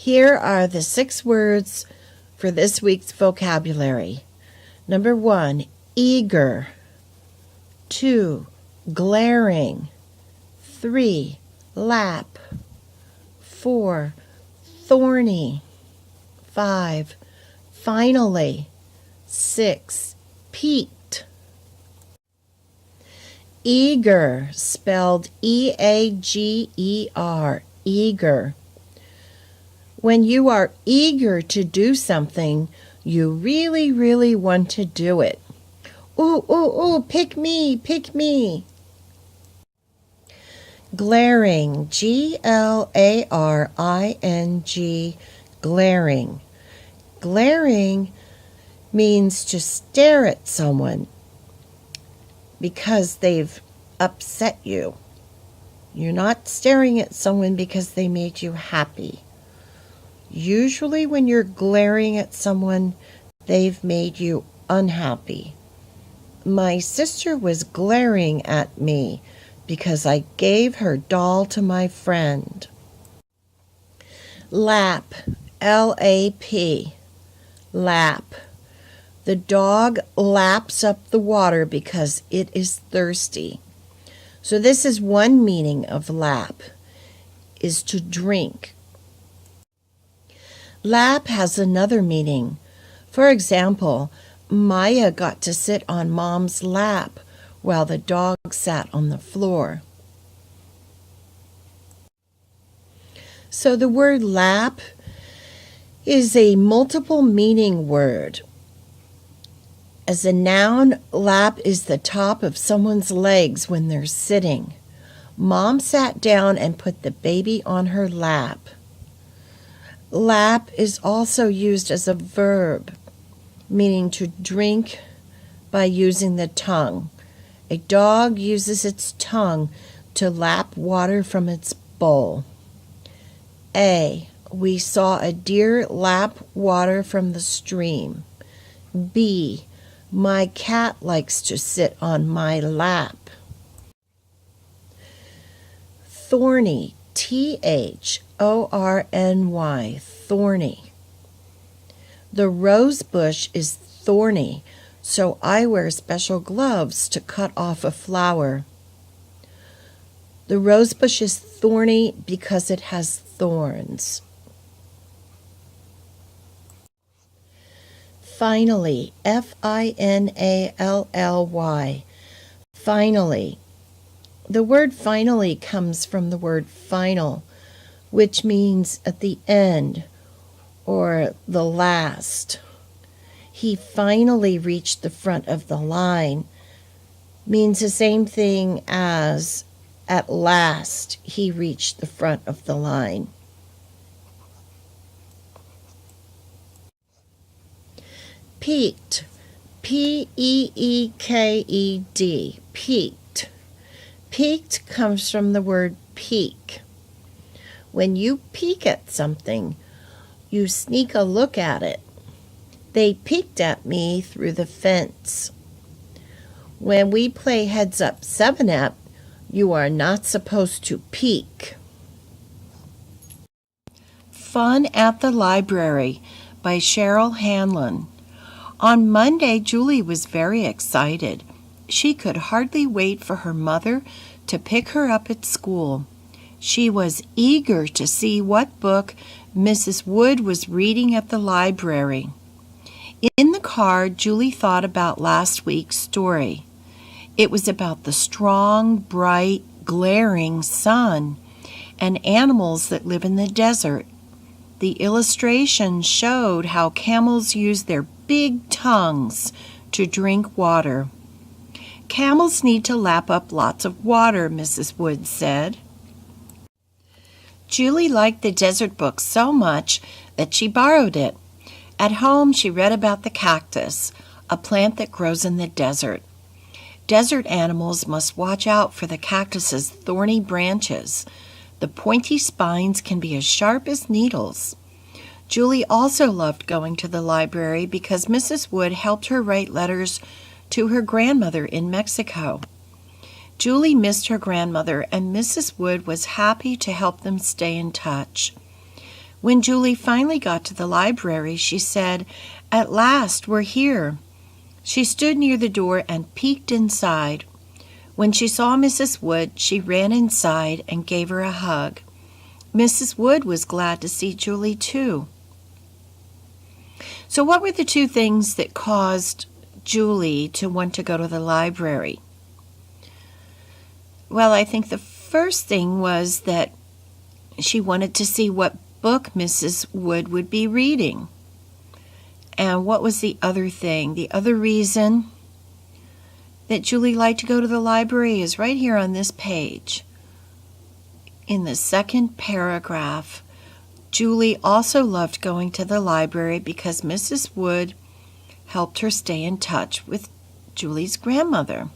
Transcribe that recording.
Here are the 6 words for this week's vocabulary. Number 1, eager. 2, glaring. 3, lap. 4, thorny. 5, finally. 6, peaked. Eager, spelled E-A-G-E-R, eager. When you are eager to do something, you really, really want to do it. Ooh, ooh, ooh, pick me, pick me. Glaring, G-L-A-R-I-N-G, glaring. Glaring means to stare at someone because they've upset you. You're not staring at someone because they made you happy. Usually when you're glaring at someone, they've made you unhappy. My sister was glaring at me because I gave her doll to my friend. Lap, L-A-P, lap. The dog laps up the water because it is thirsty. So this is one meaning of lap, is to drink. Lap has another meaning. For example, Maya got to sit on Mom's lap while the dog sat on the floor. So the word lap is a multiple meaning word. As a noun, lap is the top of someone's legs when they're sitting. Mom sat down and put the baby on her lap. Lap is also used as a verb, meaning to drink by using the tongue. A dog uses its tongue to lap water from its bowl. A, we saw a deer lap water from the stream. B, my cat likes to sit on my lap. Thorny, T-H-O-R-N-Y, thorny. The rose bush is thorny, so I wear special gloves to cut off a flower. The rose bush is thorny because it has thorns. Finally, F-I-N-A-L-L-Y, finally. The word finally comes from the word final, which means at the end or the last. He finally reached the front of the line means the same thing as at last he reached the front of the line. Peaked, P-E-E-K-E-D, peaked. Peaked comes from the word peek. When you peek at something, you sneak a look at it. They peeked at me through the fence. When we play Heads Up 7-Up, you are not supposed to peek. Fun at the Library by Cheryl Hanlon. On Monday, Julie was very excited. She could hardly wait for her mother to pick her up at school. She was eager to see what book Mrs. Wood was reading at the library. In the car, Julie thought about last week's story. It was about the strong, bright, glaring sun and animals that live in the desert. The illustration showed how camels use their big tongues to drink water. Camels need to lap up lots of water, Mrs. Wood said. Julie liked the desert book so much that she borrowed it. At home, she read about the cactus, a plant that grows in the desert. Desert animals must watch out for the cactus's thorny branches. The pointy spines can be as sharp as needles. Julie also loved going to the library because Mrs. Wood helped her write letters to her grandmother in Mexico. Julie missed her grandmother, and Mrs. Wood was happy to help them stay in touch. When Julie finally got to the library, she said, "At last, we're here." She stood near the door and peeked inside. When she saw Mrs. Wood, she ran inside and gave her a hug. Mrs. Wood was glad to see Julie too. So what were the two things that caused Julie to want to go to the library? Well, I think the first thing was that she wanted to see what book Mrs. Wood would be reading. And what was the other thing? The other reason that Julie liked to go to the library is right here on this page. In the second paragraph, Julie also loved going to the library because Mrs. Wood helped her stay in touch with Julie's grandmother.